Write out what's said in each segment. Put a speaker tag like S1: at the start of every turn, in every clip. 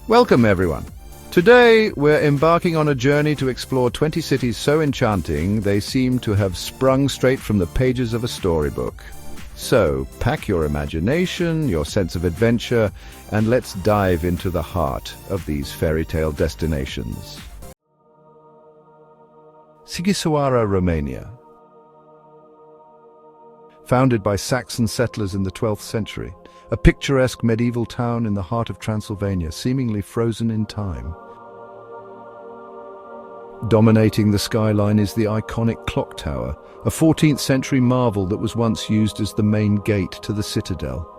S1: Welcome everyone. Today we're embarking on a journey to explore 20 cities so enchanting they seem to have sprung straight from the pages of a storybook. So, pack your imagination, your sense of adventure, and let's dive into the heart of these fairy tale destinations. Sighisoara, Romania. Founded by Saxon settlers in the 12th century, a picturesque medieval town in the heart of Transylvania, seemingly frozen in time. Dominating the skyline is the iconic clock tower, a 14th century marvel that was once used as the main gate to the citadel.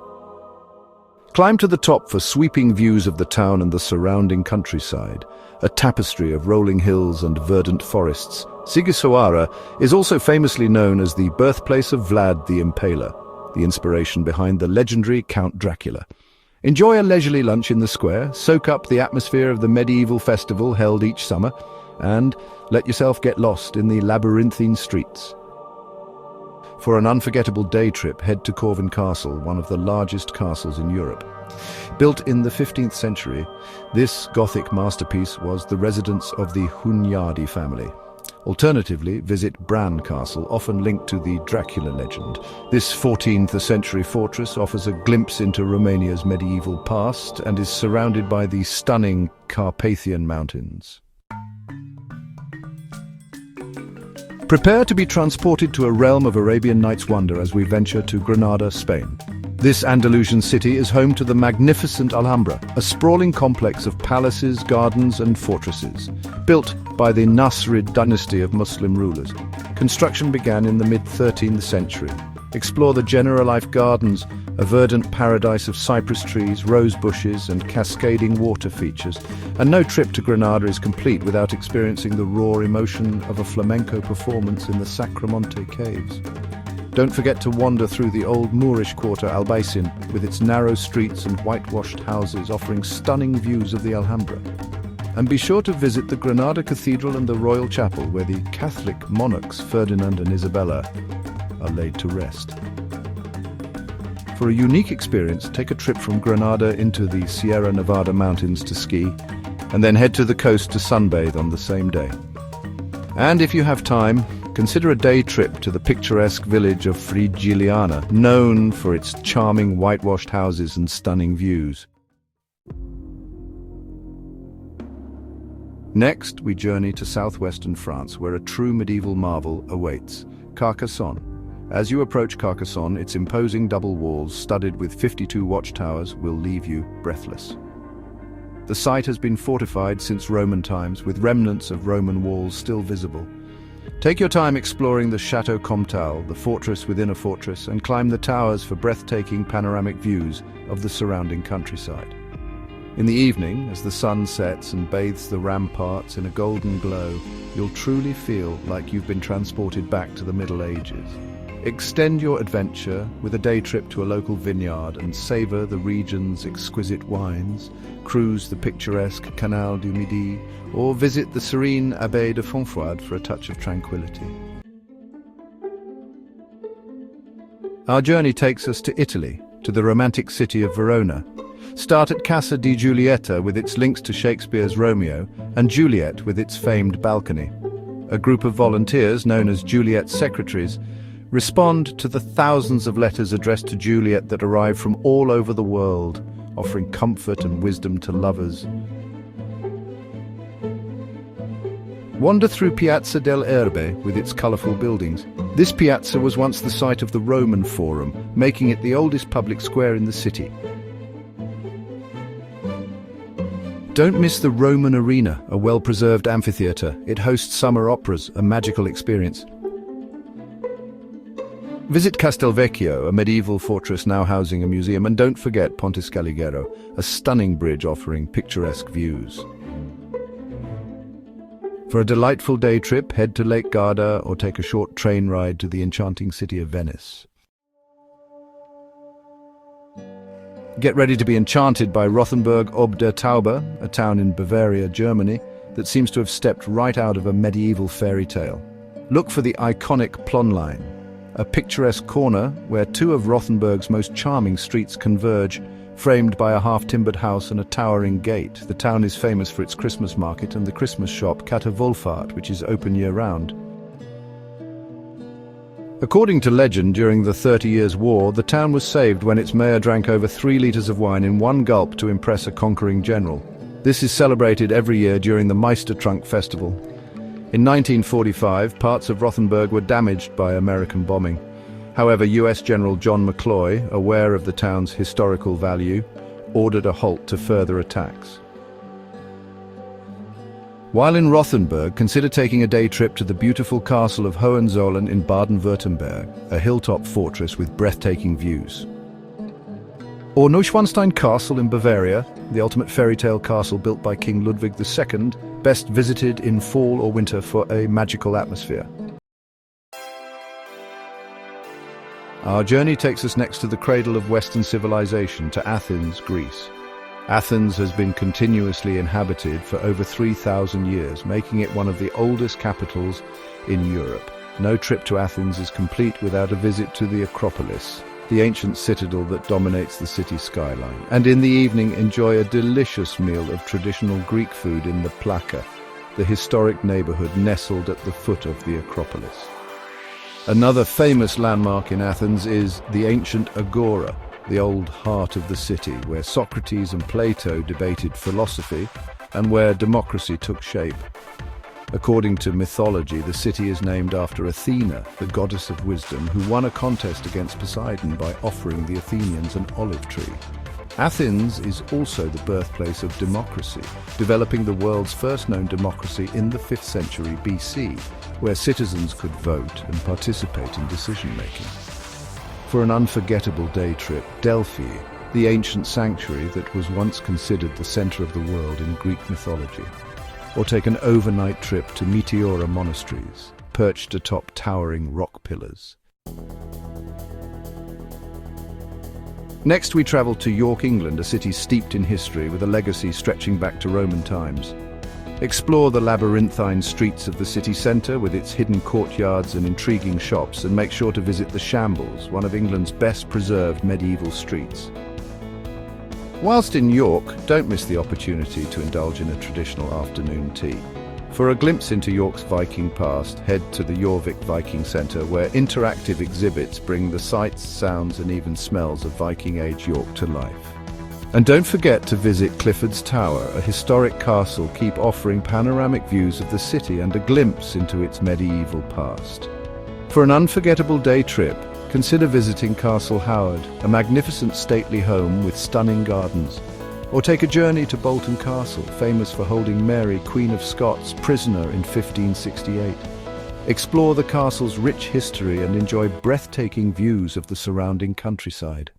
S1: Climb to the top for sweeping views of the town and the surrounding countryside, a tapestry of rolling hills and verdant forests. Sighisoara is also famously known as the birthplace of Vlad the Impaler, the inspiration behind the legendary Count Dracula. Enjoy a leisurely lunch in the square, soak up the atmosphere of the medieval festival held each summer, and let yourself get lost in the labyrinthine streets. For an unforgettable day trip, head to Corvin Castle, one of the largest castles in Europe. Built in the 15th century, this Gothic masterpiece was the residence of the Hunyadi family. Alternatively, visit Bran Castle, often linked to the Dracula legend. This 14th century fortress offers a glimpse into Romania's medieval past and is surrounded by the stunning Carpathian Mountains. Prepare to be transported to a realm of Arabian Nights wonder as we venture to Granada, Spain. This Andalusian city is home to the magnificent Alhambra, a sprawling complex of palaces, gardens and fortresses, built by the Nasrid dynasty of Muslim rulers. Construction began in the mid-13th century. Explore the Generalife Gardens, a verdant paradise of cypress trees, rose bushes and cascading water features. And no trip to Granada is complete without experiencing the raw emotion of a flamenco performance in the Sacromonte caves. Don't forget to wander through the old Moorish quarter Albaicin with its narrow streets and whitewashed houses offering stunning views of the Alhambra. And be sure to visit the Granada Cathedral and the Royal Chapel where the Catholic monarchs Ferdinand and Isabella are laid to rest. For a unique experience, take a trip from Granada into the Sierra Nevada mountains to ski, and then head to the coast to sunbathe on the same day. And if you have time, consider a day trip to the picturesque village of Frigiliana, known for its charming whitewashed houses and stunning views. Next, we journey to southwestern France, where a true medieval marvel awaits, Carcassonne. As you approach Carcassonne, its imposing double walls, studded with 52 watchtowers, will leave you breathless. The site has been fortified since Roman times, with remnants of Roman walls still visible. Take your time exploring the Château Comtal, the fortress within a fortress, and climb the towers for breathtaking panoramic views of the surrounding countryside. In the evening, as the sun sets and bathes the ramparts in a golden glow, you'll truly feel like you've been transported back to the Middle Ages. Extend your adventure with a day trip to a local vineyard and savor the region's exquisite wines, cruise the picturesque Canal du Midi, or visit the serene Abbaye de Fontfroide for a touch of tranquility. Our journey takes us to Italy, to the romantic city of Verona. Start at Casa di Giulietta with its links to Shakespeare's Romeo, and Juliet with its famed balcony. A group of volunteers, known as Juliet's secretaries, respond to the thousands of letters addressed to Juliet that arrive from all over the world, offering comfort and wisdom to lovers. Wander through Piazza del Erbe with its colourful buildings. This piazza was once the site of the Roman Forum, making it the oldest public square in the city. Don't miss the Roman Arena, a well-preserved amphitheatre. It hosts summer operas, a magical experience. Visit Castelvecchio, a medieval fortress now housing a museum, and don't forget Ponte Scaligero, a stunning bridge offering picturesque views. For a delightful day trip, head to Lake Garda or take a short train ride to the enchanting city of Venice. Get ready to be enchanted by Rothenburg ob der Tauber, a town in Bavaria, Germany, that seems to have stepped right out of a medieval fairy tale. Look for the iconic Plonline, a picturesque corner where two of Rothenburg's most charming streets converge, Framed by a half-timbered house and a towering gate, the town is famous for its Christmas market and the Christmas shop Katerwohlfahrt, which is open year-round. According to legend, during the 30 Years' War, the town was saved when its mayor drank over 3 liters of wine in one gulp to impress a conquering general. This is celebrated every year during the Meistertrunk festival. In 1945, parts of Rothenburg were damaged by American bombing. However, US General John McCloy, aware of the town's historical value, ordered a halt to further attacks. While in Rothenburg, consider taking a day trip to the beautiful castle of Hohenzollern in Baden-Württemberg, a hilltop fortress with breathtaking views. Or Neuschwanstein Castle in Bavaria, the ultimate fairy tale castle built by King Ludwig II, best visited in fall or winter for a magical atmosphere. Our journey takes us next to the cradle of Western civilization, to Athens, Greece. Athens has been continuously inhabited for over 3,000 years, making it one of the oldest capitals in Europe. No trip to Athens is complete without a visit to the Acropolis, the ancient citadel that dominates the city skyline. And in the evening, enjoy a delicious meal of traditional Greek food in the Plaka, the historic neighborhood nestled at the foot of the Acropolis. Another famous landmark in Athens is the ancient Agora, the old heart of the city, where Socrates and Plato debated philosophy and where democracy took shape. According to mythology, the city is named after Athena, the goddess of wisdom, who won a contest against Poseidon by offering the Athenians an olive tree. Athens is also the birthplace of democracy, developing the world's first known democracy in the 5th century BC, where citizens could vote and participate in decision-making. For an unforgettable day trip, Delphi, the ancient sanctuary that was once considered the center of the world in Greek mythology. Or take an overnight trip to Meteora monasteries, perched atop towering rock pillars. Next, we travel to York, England, a city steeped in history with a legacy stretching back to Roman times. Explore the labyrinthine streets of the city centre with its hidden courtyards and intriguing shops, and make sure to visit the Shambles, one of England's best preserved medieval streets. Whilst in York, don't miss the opportunity to indulge in a traditional afternoon tea. For a glimpse into York's Viking past, head to the Jorvik Viking Centre, where interactive exhibits bring the sights, sounds and even smells of Viking-age York to life. And don't forget to visit Clifford's Tower, a historic castle keep offering panoramic views of the city and a glimpse into its medieval past. For an unforgettable day trip, consider visiting Castle Howard, a magnificent stately home with stunning gardens. Or take a journey to Bolton Castle, famous for holding Mary, Queen of Scots, prisoner in 1568. Explore the castle's rich history and enjoy breathtaking views of the surrounding countryside.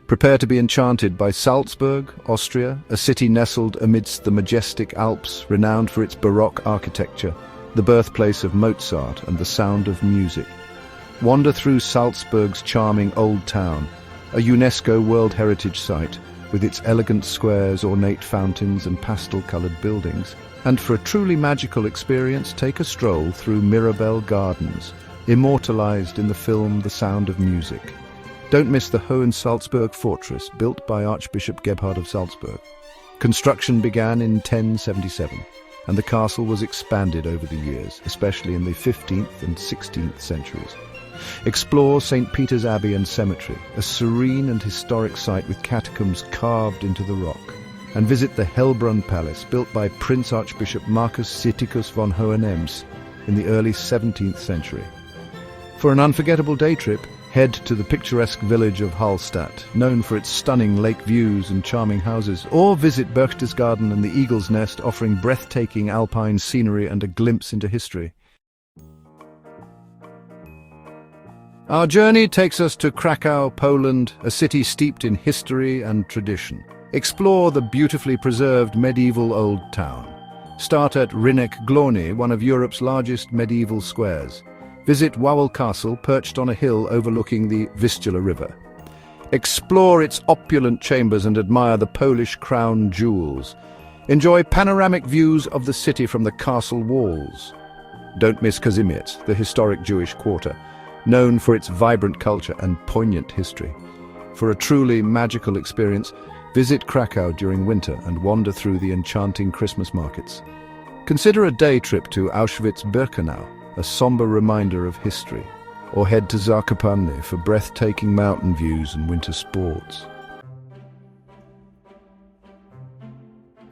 S1: Prepare to be enchanted by Salzburg, Austria, a city nestled amidst the majestic Alps, renowned for its Baroque architecture, the birthplace of Mozart and the sound of music. Wander through Salzburg's charming old town, a UNESCO World Heritage Site, with its elegant squares, ornate fountains and pastel-colored buildings. And for a truly magical experience, take a stroll through Mirabell Gardens, immortalized in the film The Sound of Music. Don't miss the Hohensalzburg Fortress, built by Archbishop Gebhard of Salzburg. Construction began in 1077, and the castle was expanded over the years, especially in the 15th and 16th centuries. Explore St. Peter's Abbey and Cemetery, a serene and historic site with catacombs carved into the rock. And visit the Hellbrunn Palace, built by Prince Archbishop Marcus Sitticus von Hohenems in the early 17th century. For an unforgettable day trip, head to the picturesque village of Hallstatt, known for its stunning lake views and charming houses, or visit Berchtesgaden and the Eagle's Nest, offering breathtaking alpine scenery and a glimpse into history. Our journey takes us to Krakow, Poland, a city steeped in history and tradition. Explore the beautifully preserved medieval old town. Start at Rynek Główny, one of Europe's largest medieval squares. Visit Wawel Castle, perched on a hill overlooking the Vistula River. Explore its opulent chambers and admire the Polish crown jewels. Enjoy panoramic views of the city from the castle walls. Don't miss Kazimierz, the historic Jewish quarter. known for its vibrant culture and poignant history. For a truly magical experience, visit Krakow during winter and wander through the enchanting Christmas markets. Consider a day trip to Auschwitz-Birkenau, a somber reminder of history, or head to Zakopane for breathtaking mountain views and winter sports.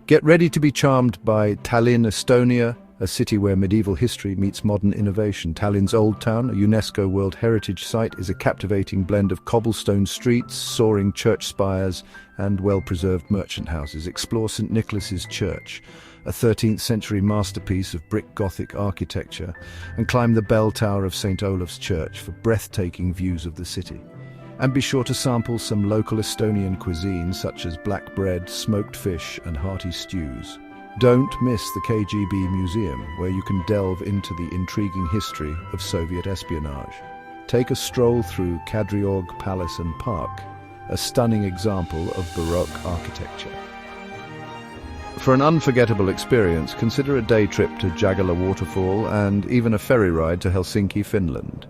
S1: Get ready to be charmed by Tallinn, Estonia, a city where medieval history meets modern innovation. Tallinn's Old Town, a UNESCO World Heritage Site, is a captivating blend of cobblestone streets, soaring church spires, and well-preserved merchant houses. Explore St. Nicholas's Church, a 13th century masterpiece of brick Gothic architecture, and climb the bell tower of St. Olaf's Church for breathtaking views of the city. And be sure to sample some local Estonian cuisine such as black bread, smoked fish, and hearty stews. Don't miss the KGB Museum, where you can delve into the intriguing history of Soviet espionage. Take a stroll through Kadriorg Palace and Park, a stunning example of Baroque architecture. For an unforgettable experience, consider a day trip to Jagala Waterfall and even a ferry ride to Helsinki, Finland.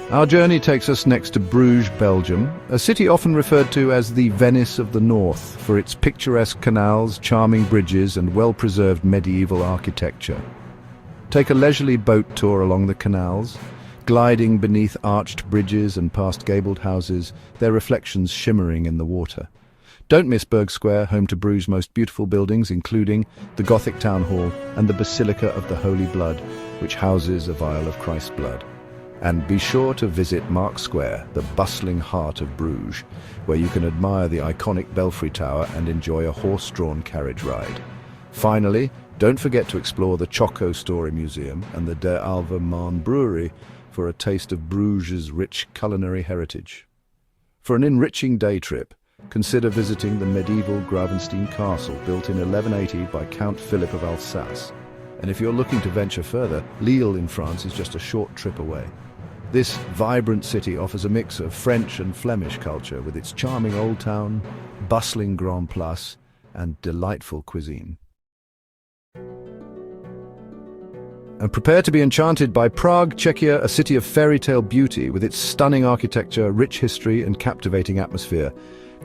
S1: Our journey takes us next to Bruges, Belgium, a city often referred to as the Venice of the North for its picturesque canals, charming bridges, and well-preserved medieval architecture. Take a leisurely boat tour along the canals, gliding beneath arched bridges and past gabled houses, their reflections shimmering in the water. Don't miss Berg Square, home to Bruges' most beautiful buildings, including the Gothic Town Hall and the Basilica of the Holy Blood, which houses a vial of Christ's blood. And be sure to visit Mark Square, the bustling heart of Bruges, where you can admire the iconic Belfry Tower and enjoy a horse-drawn carriage ride. Finally, don't forget to explore the Choco Story Museum and the De Alva Maan Brewery for a taste of Bruges' rich culinary heritage. For an enriching day trip, consider visiting the medieval Gravenstein Castle, built in 1180 by Count Philip of Alsace. And if you're looking to venture further, Lille in France is just a short trip away. This vibrant city offers a mix of French and Flemish culture with its charming old town, bustling Grand Place, and delightful cuisine. And prepare to be enchanted by Prague, Czechia, a city of fairy-tale beauty with its stunning architecture, rich history, and captivating atmosphere.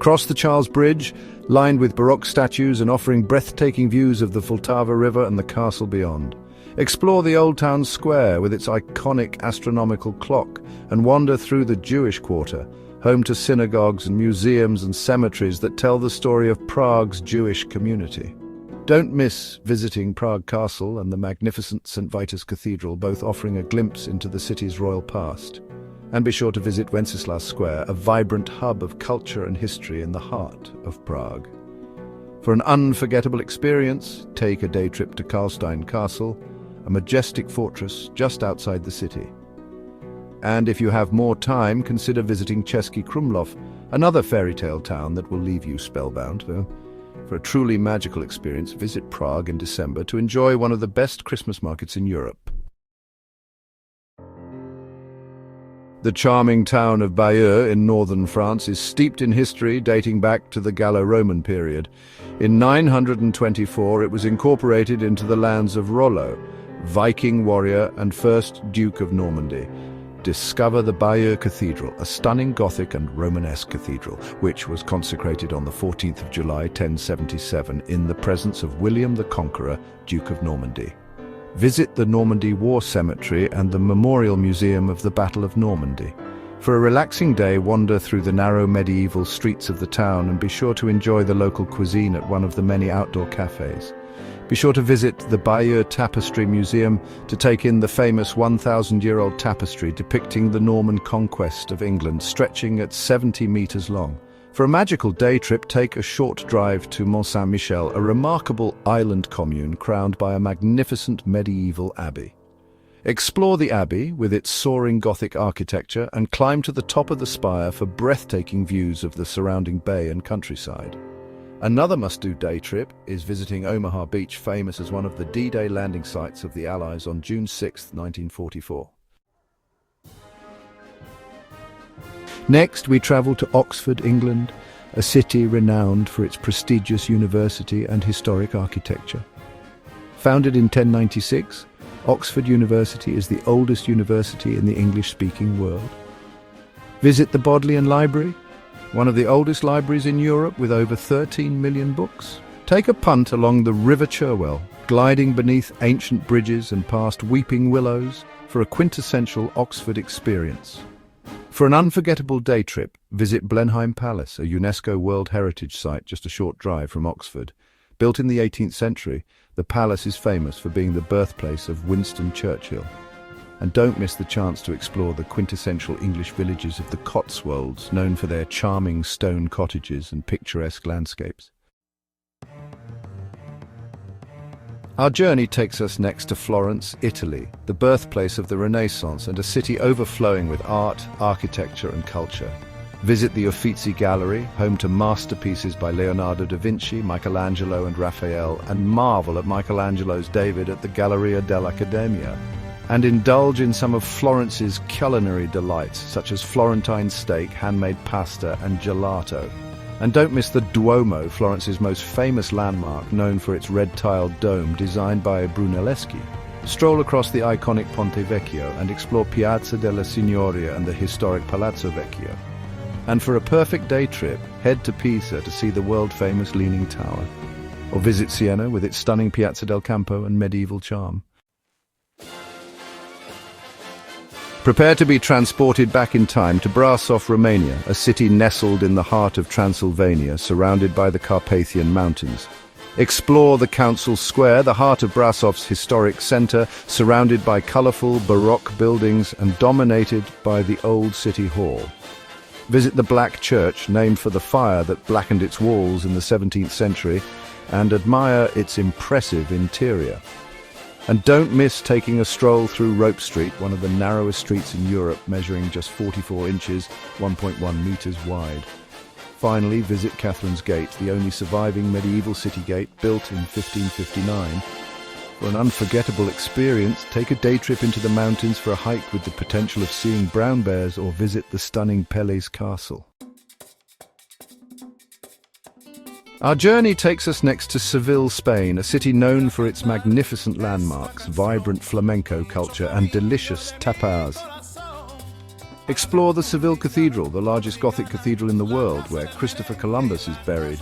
S1: Cross the Charles Bridge, lined with Baroque statues and offering breathtaking views of the Vltava River and the castle beyond. Explore the Old Town Square with its iconic astronomical clock and wander through the Jewish quarter, home to synagogues and museums and cemeteries that tell the story of Prague's Jewish community. Don't miss visiting Prague Castle and the magnificent St. Vitus Cathedral, both offering a glimpse into the city's royal past. And be sure to visit Wenceslas Square, a vibrant hub of culture and history in the heart of Prague. For an unforgettable experience, take a day trip to Karlstein Castle, a majestic fortress just outside the city. And if you have more time, consider visiting Český Krumlov, another fairy tale town that will leave you spellbound. For a truly magical experience, visit Prague in December to enjoy one of the best Christmas markets in Europe. The charming town of Bayeux in northern France is steeped in history dating back to the Gallo-Roman period. In 924, it was incorporated into the lands of Rollo, Viking warrior and first Duke of Normandy. Discover the Bayeux Cathedral, a stunning Gothic and Romanesque cathedral, which was consecrated on the 14th of July, 1077, in the presence of William the Conqueror, Duke of Normandy. Visit the Normandy War Cemetery and the Memorial Museum of the Battle of Normandy. For a relaxing day, wander through the narrow medieval streets of the town and be sure to enjoy the local cuisine at one of the many outdoor cafes. Be sure to visit the Bayeux Tapestry Museum to take in the famous 1,000-year-old tapestry depicting the Norman conquest of England, stretching at 70 meters long. For a magical day trip, take a short drive to Mont Saint-Michel, a remarkable island commune crowned by a magnificent medieval abbey. Explore the abbey with its soaring Gothic architecture and climb to the top of the spire for breathtaking views of the surrounding bay and countryside. Another must-do day trip is visiting Omaha Beach, famous as one of the D-Day landing sites of the Allies on June 6, 1944. Next, we travel to Oxford, England, a city renowned for its prestigious university and historic architecture. Founded in 1096, Oxford University is the oldest university in the English-speaking world. Visit the Bodleian Library, one of the oldest libraries in Europe with over 13 million books. Take a punt along the River Cherwell, gliding beneath ancient bridges and past weeping willows for a quintessential Oxford experience. For an unforgettable day trip, visit Blenheim Palace, a UNESCO World Heritage Site just a short drive from Oxford. Built in the 18th century, the palace is famous for being the birthplace of Winston Churchill. And don't miss the chance to explore the quintessential English villages of the Cotswolds, known for their charming stone cottages and picturesque landscapes. Our journey takes us next to Florence, Italy, the birthplace of the Renaissance and a city overflowing with art, architecture and culture. Visit the Uffizi Gallery, home to masterpieces by Leonardo da Vinci, Michelangelo and Raphael, and marvel at Michelangelo's David at the Galleria dell'Accademia. And indulge in some of Florence's culinary delights, such as Florentine steak, handmade pasta and gelato. And don't miss the Duomo, Florence's most famous landmark, known for its red-tiled dome designed by Brunelleschi. Stroll across the iconic Ponte Vecchio and explore Piazza della Signoria and the historic Palazzo Vecchio. And for a perfect day trip, head to Pisa to see the world-famous Leaning Tower. Or visit Siena with its stunning Piazza del Campo and medieval charm. Prepare to be transported back in time to Brasov, Romania, a city nestled in the heart of Transylvania, surrounded by the Carpathian Mountains. Explore the Council Square, the heart of Brasov's historic centre, surrounded by colourful Baroque buildings and dominated by the old city hall. Visit the Black Church, named for the fire that blackened its walls in the 17th century, and admire its impressive interior. And don't miss taking a stroll through Rope Street, one of the narrowest streets in Europe, measuring just 44 inches, 1.1 metres wide. Finally, visit Catherine's Gate, the only surviving medieval city gate built in 1559. For an unforgettable experience, take a day trip into the mountains for a hike with the potential of seeing brown bears, or visit the stunning Pellé's Castle. Our journey takes us next to Seville, Spain, a city known for its magnificent landmarks, vibrant flamenco culture and delicious tapas. Explore the Seville Cathedral, the largest Gothic cathedral in the world, where Christopher Columbus is buried,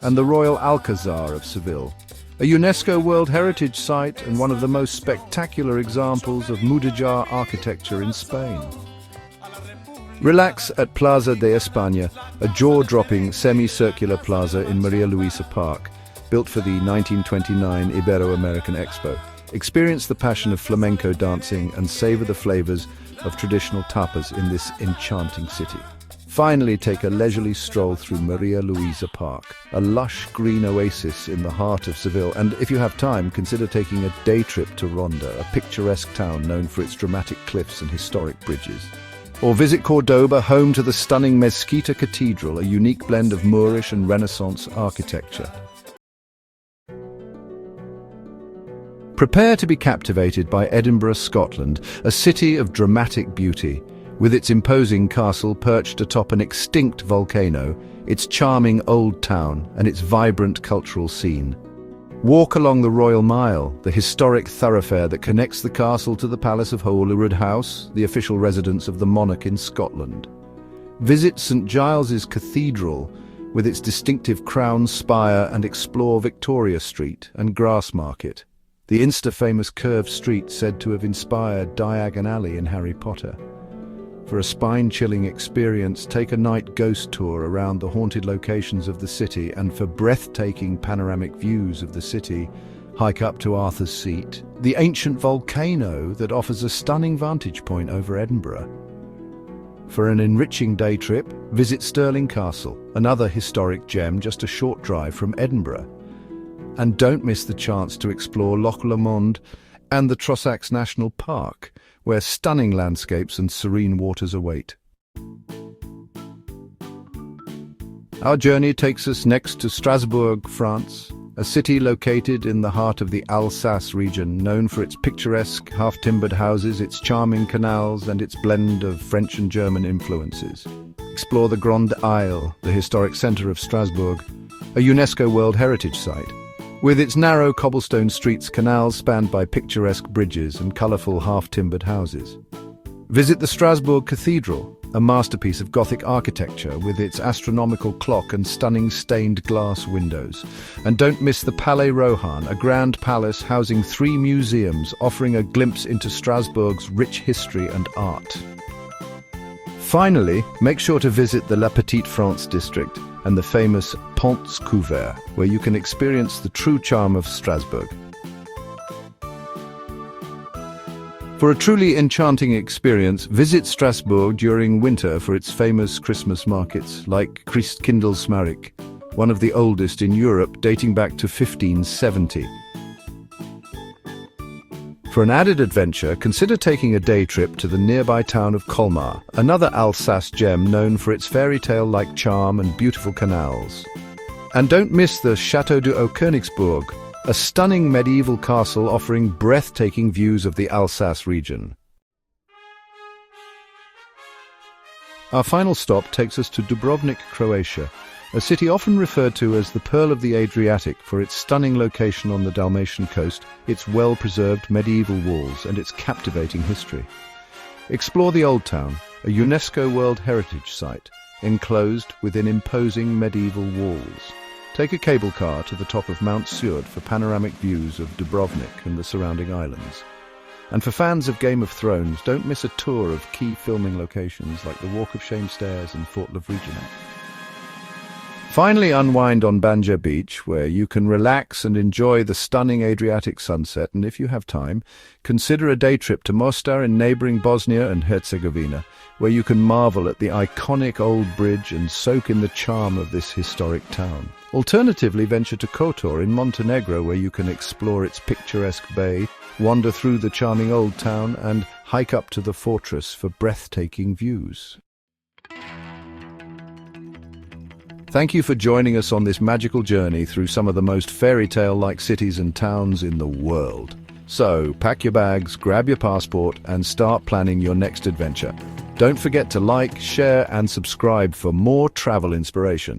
S1: and the Royal Alcazar of Seville, a UNESCO World Heritage Site and one of the most spectacular examples of Mudéjar architecture in Spain. Relax at Plaza de España, a jaw-dropping semi-circular plaza in Maria Luisa Park, built for the 1929 Ibero-American Expo. Experience the passion of flamenco dancing and savor the flavors of traditional tapas in this enchanting city. Finally, take a leisurely stroll through Maria Luisa Park, a lush green oasis in the heart of Seville, and if you have time, consider taking a day trip to Ronda, a picturesque town known for its dramatic cliffs and historic bridges. Or visit Cordoba, home to the stunning Mezquita Cathedral, a unique blend of Moorish and Renaissance architecture. Prepare to be captivated by Edinburgh, Scotland, a city of dramatic beauty. With its imposing castle perched atop an extinct volcano, its charming old town, and its vibrant cultural scene. Walk along the Royal Mile, the historic thoroughfare that connects the castle to the Palace of Holyrood House, the official residence of the monarch in Scotland. Visit St Giles's Cathedral with its distinctive crown spire and explore Victoria Street and Grassmarket, the insta-famous curved street said to have inspired Diagon Alley in Harry Potter. For a spine-chilling experience, take a night ghost tour around the haunted locations of the city, and for breathtaking panoramic views of the city, hike up to Arthur's Seat, the ancient volcano that offers a stunning vantage point over Edinburgh. For an enriching day trip, visit Stirling Castle, another historic gem just a short drive from Edinburgh. And don't miss the chance to explore Loch Lomond and the Trossachs National Park, where stunning landscapes and serene waters await. Our journey takes us next to Strasbourg, France, a city located in the heart of the Alsace region, known for its picturesque, half-timbered houses, its charming canals, and its blend of French and German influences. Explore the Grande Isle, the historic centre of Strasbourg, a UNESCO World Heritage Site. With its narrow cobblestone streets, canals spanned by picturesque bridges and colourful half-timbered houses. Visit the Strasbourg Cathedral, a masterpiece of Gothic architecture with its astronomical clock and stunning stained glass windows. And don't miss the Palais Rohan, a grand palace housing 3 museums offering a glimpse into Strasbourg's rich history and art. Finally, make sure to visit the La Petite France district and the famous Ponts Couverts, where you can experience the true charm of Strasbourg. For a truly enchanting experience, visit Strasbourg during winter for its famous Christmas markets, like Christkindlesmarkt, one of the oldest in Europe, dating back to 1570. For an added adventure, consider taking a day trip to the nearby town of Colmar, another Alsace gem known for its fairy-tale-like charm and beautiful canals. And don't miss the Château de Haut-Königsbourg, a stunning medieval castle offering breathtaking views of the Alsace region. Our final stop takes us to Dubrovnik, Croatia, a city often referred to as the Pearl of the Adriatic for its stunning location on the Dalmatian coast, its well-preserved medieval walls, and its captivating history. Explore the Old Town, a UNESCO World Heritage Site, enclosed within imposing medieval walls. Take a cable car to the top of Mount Sjoerd for panoramic views of Dubrovnik and the surrounding islands. And for fans of Game of Thrones, don't miss a tour of key filming locations like the Walk of Shame Stairs and Fort Lovrijenac. Finally, unwind on Banja Beach, where you can relax and enjoy the stunning Adriatic sunset, and if you have time, consider a day trip to Mostar in neighbouring Bosnia and Herzegovina, where you can marvel at the iconic old bridge and soak in the charm of this historic town. Alternatively, venture to Kotor in Montenegro, where you can explore its picturesque bay, wander through the charming old town, and hike up to the fortress for breathtaking views. Thank you for joining us on this magical journey through some of the most fairy-tale-like cities and towns in the world. So, pack your bags, grab your passport, and start planning your next adventure. Don't forget to like, share, and subscribe for more travel inspiration.